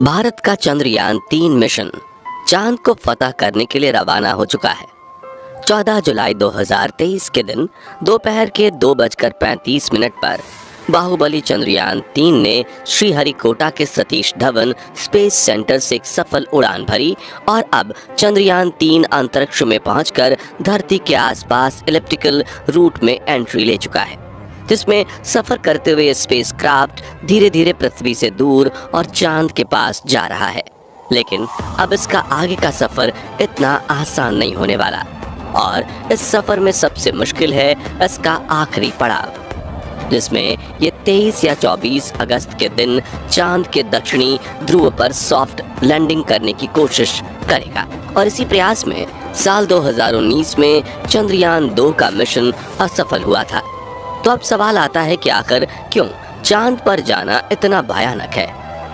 भारत का चंद्रयान-3 मिशन चांद को फतह करने के लिए रवाना हो चुका है। 14 जुलाई 2023 के दिन दोपहर के 2:35 पर बाहुबली चंद्रयान-3 ने श्रीहरिकोटा के सतीश धवन स्पेस सेंटर से एक सफल उड़ान भरी और अब चंद्रयान-3 अंतरिक्ष में पहुंचकर धरती के आसपास इलिप्टिकल रूट में एंट्री ले चुका है, जिसमें सफर करते हुए स्पेसक्राफ्ट धीरे धीरे पृथ्वी से दूर और चांद के पास जा रहा है। लेकिन अब इसका आगे का सफर इतना आसान नहीं होने वाला और इस सफर में सबसे मुश्किल है इसका आखिरी पड़ाव, जिसमें ये 23 या 24 अगस्त के दिन चांद के दक्षिणी ध्रुव पर सॉफ्ट लैंडिंग करने की कोशिश करेगा। और इसी प्रयास में साल 2019 में चंद्रयान-2 का मिशन असफल हुआ था। तो अब सवाल आता है कि आखिर क्यों चांद पर जाना इतना भयानक है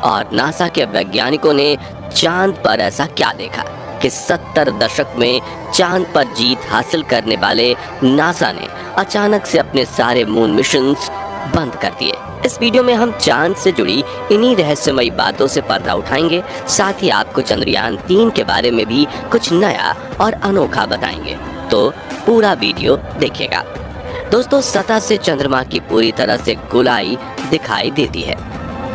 और नासा के वैज्ञानिकों ने चांद पर ऐसा क्या देखा कि 70 दशक में चांद पर जीत हासिल करने वाले नासा ने अचानक से अपने सारे मून मिशंस बंद कर दिए। इस वीडियो में हम चांद से जुड़ी इन्हीं रहस्यमयी बातों से पर्दा उठाएंगे, साथ ही आपको चंद्रयान-3 के बारे में भी कुछ नया और अनोखा बताएंगे। तो पूरा वीडियो देखिएगा। दोस्तों, सतह से चंद्रमा की पूरी तरह से गोलाई दिखाई देती है,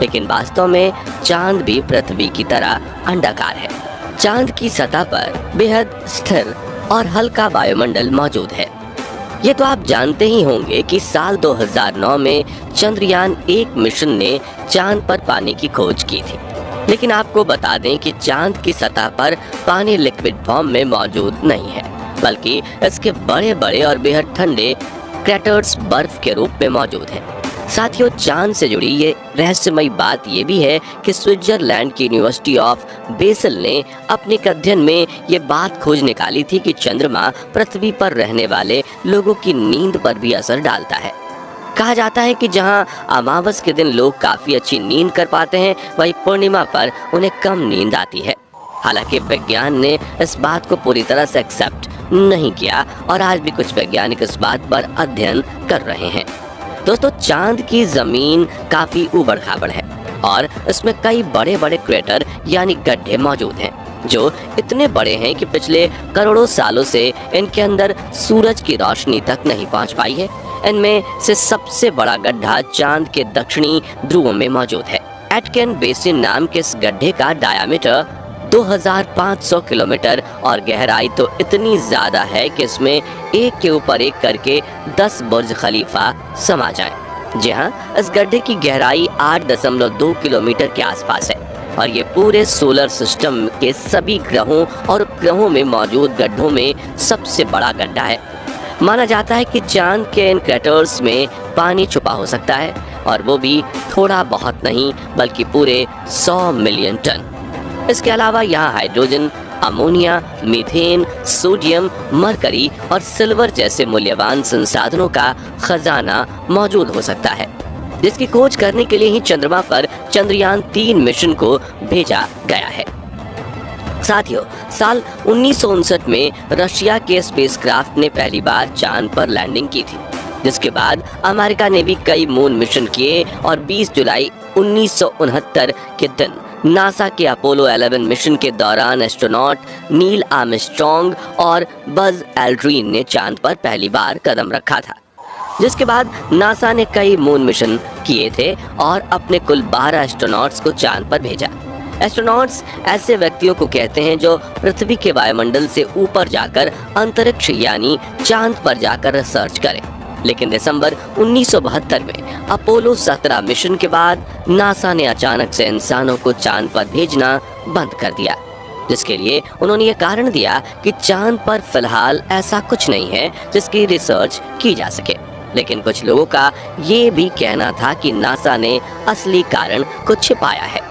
लेकिन वास्तव में चांद भी पृथ्वी की तरह अंडाकार है। चांद की सतह पर बेहद स्थिर और हल्का वायुमंडल मौजूद है। ये तो आप जानते ही होंगे कि साल 2009 में चंद्रयान-1 मिशन ने चांद पर पानी की खोज की थी, लेकिन आपको बता दें कि चांद की सतह पर पानी लिक्विड फॉर्म में मौजूद नहीं है, बल्कि इसके बड़े बड़े और बेहद ठंडे क्रैटर्स बर्फ के रूप में मौजूद हैं। साथियों, चांद से जुड़ी ये रहस्यमयी बात ये भी है कि स्विट्जरलैंड की यूनिवर्सिटी ऑफ बेसल ने अपने एक अध्ययन में ये बात खोज निकाली थी कि चंद्रमा पृथ्वी पर रहने वाले लोगों की नींद पर भी असर डालता है। कहा जाता है कि जहां अमावस के दिन लोग काफ़ी अच्छी नींद कर पाते हैं, वहीं पूर्णिमा पर उन्हें कम नींद आती है। हालांकि विज्ञान ने इस बात को पूरी तरह से एक्सेप्ट नहीं किया और आज भी कुछ वैज्ञानिक इस बात पर अध्ययन कर रहे हैं। दोस्तों, चांद की जमीन काफी ऊबड़-खाबड़ है और इसमें कई बड़े बड़े क्रेटर यानी गड्ढे मौजूद हैं, जो इतने बड़े हैं कि पिछले करोड़ों सालों से इनके अंदर सूरज की रोशनी तक नहीं पहुंच पाई है। इनमें से सबसे बड़ा गड्ढा चांद के दक्षिणी ध्रुव में मौजूद है। एटकेन बेसिन नाम के इस गड्ढे का डायामीटर 2500 किलोमीटर और गहराई तो इतनी ज्यादा है कि इसमें एक के ऊपर एक करके 10 बुर्ज खलीफा समा जाएं। जी हाँ, इस गड्ढे की गहराई 8.2 किलोमीटर के आसपास है और ये पूरे सोलर सिस्टम के सभी ग्रहों और उपग्रहों में मौजूद गड्ढों में सबसे बड़ा गड्ढा है। माना जाता है कि चांद के इन क्रैटर्स में पानी छुपा हो सकता है, और वो भी थोड़ा बहुत नहीं बल्कि पूरे 100 मिलियन टन। इसके अलावा यहाँ hydrogen, ammonia, methane, sodium, mercury और सिल्वर जैसे मूल्यवान संसाधनों का खजाना मौजूद हो सकता है, जिसकी खोज करने के लिए ही चंद्रमा पर चंद्रयान-3 मिशन को भेजा गया है। साथियों, साल 1959 में रशिया के स्पेसक्राफ्ट ने पहली बार चांद पर लैंडिंग की थी, जिसके बाद अमेरिका ने भी कई मून मिशन किए और 20 जुलाई 1969 के दिन नासा के अपोलो 11 मिशन के दौरान एस्ट्रोनॉट नील आर्मस्ट्रॉन्ग और बज एल्ड्रिन ने चांद पर पहली बार कदम रखा था, जिसके बाद नासा ने कई मून मिशन किए थे और अपने कुल 12 एस्ट्रोनॉट्स को चांद पर भेजा। एस्ट्रोनॉट्स ऐसे व्यक्तियों को कहते हैं जो पृथ्वी के वायुमंडल से ऊपर जाकर अंतरिक्ष यानी चांद पर जाकर रिसर्च करें। लेकिन दिसंबर 1972 में अपोलो 17 मिशन के बाद नासा ने अचानक से इंसानों को चांद पर भेजना बंद कर दिया, जिसके लिए उन्होंने ये कारण दिया कि चांद पर फिलहाल ऐसा कुछ नहीं है जिसकी रिसर्च की जा सके। लेकिन कुछ लोगों का ये भी कहना था कि नासा ने असली कारण को छिपाया है।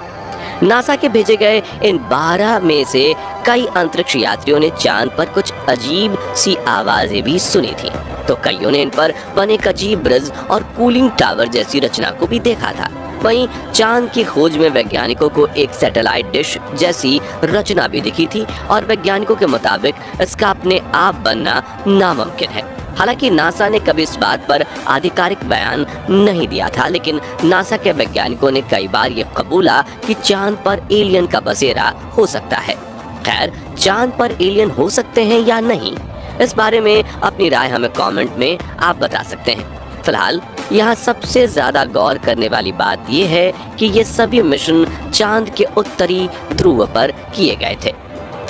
नासा के भेजे गए इन 12 में से कई अंतरिक्ष यात्रियों ने चांद पर कुछ अजीब सी आवाजें भी सुनी थी, तो कईयों ने इन पर बने एक अजीब ब्रिज और कूलिंग टावर जैसी रचना को भी देखा था। वहीं चांद की खोज में वैज्ञानिकों को एक सैटेलाइट डिश जैसी रचना भी दिखी थी और वैज्ञानिकों के मुताबिक इसका अपने आप बनना नामुमकिन है। हालांकि नासा ने कभी इस बात पर आधिकारिक बयान नहीं दिया था, लेकिन नासा के वैज्ञानिकों ने कई बार ये कबूला कि चांद पर एलियन का बसेरा हो सकता है। खैर, चांद पर एलियन हो सकते हैं या नहीं, इस बारे में अपनी राय हमें कमेंट में आप बता सकते हैं। फिलहाल यहाँ सबसे ज्यादा गौर करने वाली बात यह है कि ये सभी मिशन चांद के उत्तरी ध्रुव पर किए गए थे,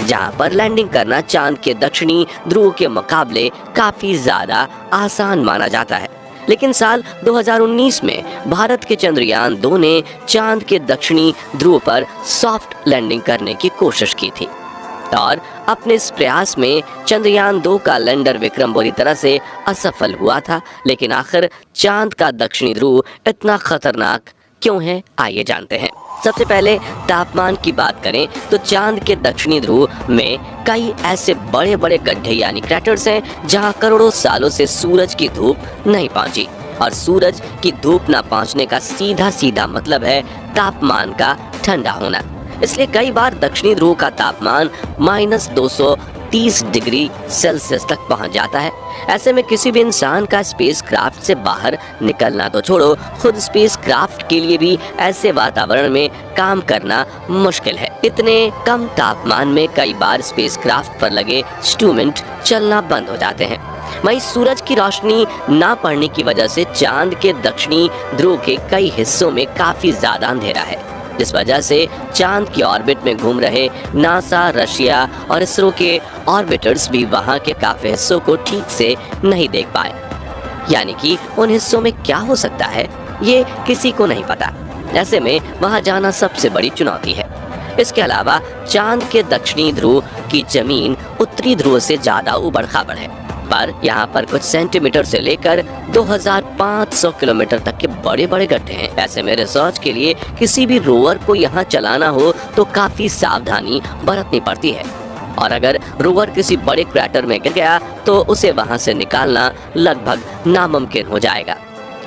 जहाँ पर लैंडिंग करना चांद के दक्षिणी ध्रुव के मुकाबले काफी ज्यादा आसान माना जाता है। लेकिन साल 2019 में भारत के चंद्रयान 2 ने चांद के दक्षिणी ध्रुव पर सॉफ्ट लैंडिंग करने की कोशिश की थी और अपने इस प्रयास में चंद्रयान 2 का लैंडर विक्रम बुरी तरह से असफल हुआ था। लेकिन आखिर चांद का दक्षिणी ध्रुव इतना खतरनाक क्यों है, आइए जानते हैं। सबसे पहले तापमान की बात करें तो चांद के दक्षिणी ध्रुव में कई ऐसे बड़े बड़े गड्ढे यानी क्रैटर्स हैं जहां करोड़ों सालों से सूरज की धूप नहीं पहुंची, और सूरज की धूप न पहुंचने का सीधा सीधा मतलब है तापमान का ठंडा होना। इसलिए कई बार दक्षिणी ध्रुव का तापमान -230 डिग्री सेल्सियस तक पहुंच जाता है। ऐसे में किसी भी इंसान का स्पेसक्राफ्ट से बाहर निकलना तो छोड़ो, खुद स्पेसक्राफ्ट के लिए भी ऐसे वातावरण में काम करना मुश्किल है। इतने कम तापमान में कई बार स्पेसक्राफ्ट पर लगे इंस्ट्रूमेंट चलना बंद हो जाते हैं। वहीं सूरज की रोशनी ना पड़ने की वजह से चांद के दक्षिणी ध्रुव के कई हिस्सों में काफी ज्यादा अंधेरा है, जिस वजह से चांद की ऑर्बिट में घूम रहे नासा, रशिया और इसरो के ऑर्बिटर्स भी वहां के काफी हिस्सों को ठीक से नहीं देख पाए। यानी कि उन हिस्सों में क्या हो सकता है ये किसी को नहीं पता। ऐसे में वहां जाना सबसे बड़ी चुनौती है। इसके अलावा चांद के दक्षिणी ध्रुव की जमीन उत्तरी ध्रुव से ज्यादा उबड़ खाबड़ है, पर यहाँ पर कुछ सेंटीमीटर से लेकर 2500 किलोमीटर तक के बड़े बड़े गड्ढे हैं। ऐसे में रिसर्च के लिए किसी भी रोवर को यहाँ चलाना हो तो काफी सावधानी बरतनी पड़ती है, और अगर रोवर किसी बड़े क्रैटर में गिर गया तो उसे वहां से निकालना लगभग नामुमकिन हो जाएगा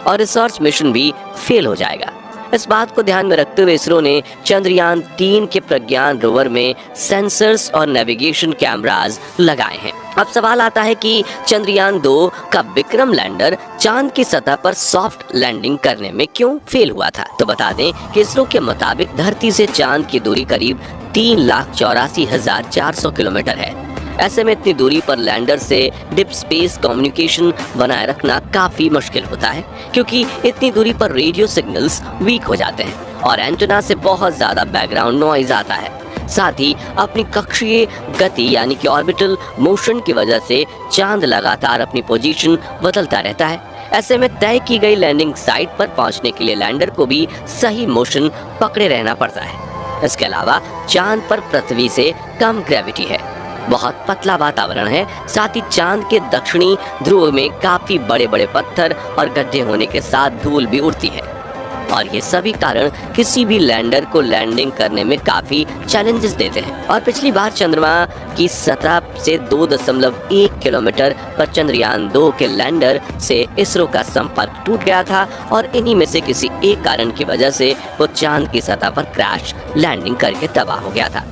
और रिसर्च मिशन भी फेल हो जाएगा। इस बात को ध्यान में रखते हुए इसरो ने चंद्रयान 3 के प्रज्ञान रोवर में सेंसर्स और नेविगेशन कैमरास लगाए हैं। अब सवाल आता है कि चंद्रयान 2 का विक्रम लैंडर चांद की सतह पर सॉफ्ट लैंडिंग करने में क्यों फेल हुआ था। तो बता दें कि इसरो के मुताबिक धरती से चांद की दूरी करीब 3,84,400 किलोमीटर है। ऐसे में इतनी दूरी पर लैंडर से डीप स्पेस कम्युनिकेशन बनाए रखना काफी मुश्किल होता है, क्योंकि इतनी दूरी पर रेडियो सिग्नल्स वीक हो जाते हैं और एंटेना से बहुत ज्यादा बैकग्राउंड नॉइज आता है। साथ ही अपनी कक्षीय गति यानी कि ऑर्बिटल मोशन की वजह से चांद लगातार अपनी पोजीशन बदलता रहता है। ऐसे में तय की गई लैंडिंग साइट पर पहुंचने के लिए लैंडर को भी सही मोशन पकड़े रहना पड़ता है। इसके अलावा चांद पर पृथ्वी से कम ग्रेविटी है, बहुत पतला वातावरण है। साथ ही चांद के दक्षिणी ध्रुव में काफी बड़े बड़े पत्थर और गड्ढे होने के साथ धूल भी उड़ती है, और ये सभी कारण किसी भी लैंडर को लैंडिंग करने में काफी चैलेंजेस देते हैं। और पिछली बार चंद्रमा की सतह से 2.1 किलोमीटर पर चंद्रयान 2 के लैंडर से इसरो का संपर्क टूट गया था, और इन्हीं में से किसी एक कारण की वजह से वो चांद की सतह पर क्रैश लैंडिंग करके तबाह हो गया था।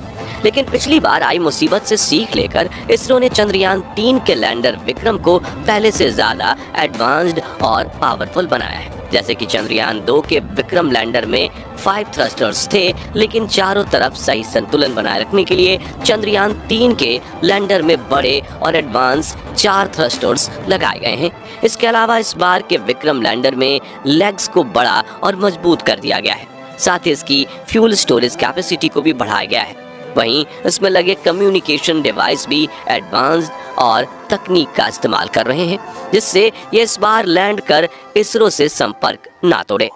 लेकिन पिछली बार आई मुसीबत से सीख लेकर इसरो ने चंद्रयान 3 के लैंडर विक्रम को पहले से ज्यादा एडवांस्ड और पावरफुल बनाया है। जैसे कि चंद्रयान 2 के विक्रम लैंडर में 5 थ्रस्टर्स थे, लेकिन चारों तरफ सही संतुलन बनाए रखने के लिए चंद्रयान 3 के लैंडर में बड़े और एडवांस 4 थ्रस्टर्स लगाए गए हैं। इसके अलावा इस बार के विक्रम लैंडर में लेग्स को बड़ा और मजबूत कर दिया गया है। साथ ही इसकी फ्यूल स्टोरेज कैपेसिटी को भी बढ़ाया गया है। वहीं इसमें लगे कम्युनिकेशन डिवाइस भी एडवांस्ड और तकनीक का इस्तेमाल कर रहे हैं, जिससे ये इस बार लैंड कर इसरो से संपर्क ना तोड़े।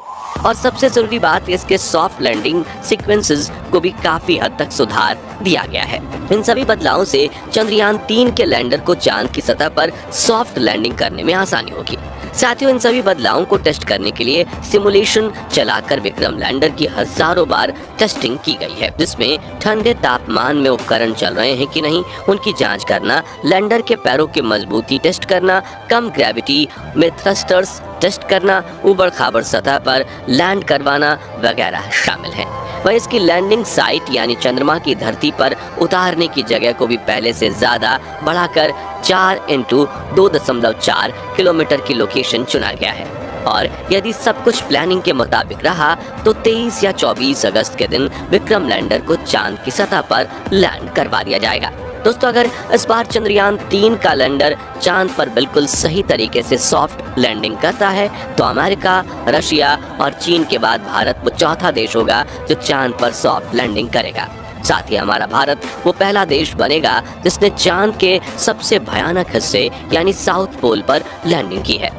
और सबसे जरूरी बात, इसके सॉफ्ट लैंडिंग सीक्वेंसेस को भी काफी हद तक सुधार दिया गया है। इन सभी बदलावों से चंद्रयान 3 के लैंडर को चांद की सतह पर सॉफ्ट लैंडिंग करने में आसानी होगी। साथियों, इन सभी बदलावों को टेस्ट करने के लिए सिमुलेशन चलाकर विक्रम लैंडर की हजारों बार टेस्टिंग की गई है, जिसमें ठंडे तापमान में उपकरण चल रहे हैं कि नहीं उनकी जांच करना, लैंडर के पैरों की मजबूती टेस्ट करना, कम ग्रेविटी में थ्रस्टर्स टेस्ट करना, ऊबड़ खाबड़ सतह पर लैंड करवाना वगैरह शामिल है। वह इसकी लैंडिंग साइट यानी चंद्रमा की धरती पर उतारने की जगह को भी पहले से ज्यादा बढ़ाकर 4 × 2.4 किलोमीटर की लोकेशन चुना गया है। और यदि सब कुछ प्लानिंग के मुताबिक रहा तो 23 या 24 अगस्त के दिन विक्रम लैंडर को चांद की सतह पर लैंड करवा दिया जाएगा। दोस्तों, अगर इस बार चंद्रयान 3 का लैंडर चांद पर बिल्कुल सही तरीके से सॉफ्ट लैंडिंग करता है तो अमेरिका, रशिया और चीन के बाद भारत वो चौथा देश होगा जो चांद पर सॉफ्ट लैंडिंग करेगा। साथ ही हमारा भारत वो पहला देश बनेगा जिसने चांद के सबसे भयानक हिस्से यानी साउथ पोल पर लैंडिंग की है,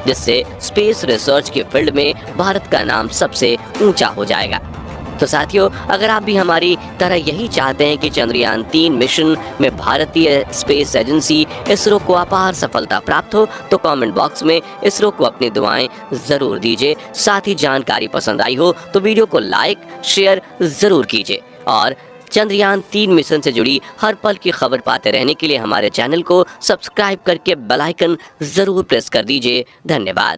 जिससे स्पेस रिसर्च के फील्ड में भारत का नाम सबसे ऊंचा हो जाएगा। तो साथियों, अगर आप भी हमारी तरह यही चाहते हैं कि चंद्रयान 3 मिशन में भारतीय स्पेस एजेंसी इसरो को अपार सफलता प्राप्त हो तो कमेंट बॉक्स में इसरो को अपनी दुआएं जरूर दीजिए। साथ ही जानकारी पसंद आई हो तो वीडियो को लाइक शेयर जरूर कीजिए और चंद्रयान 3 मिशन से जुड़ी हर पल की खबर पाते रहने के लिए हमारे चैनल को सब्सक्राइब करके बेल आइकन जरूर प्रेस कर दीजिए। धन्यवाद।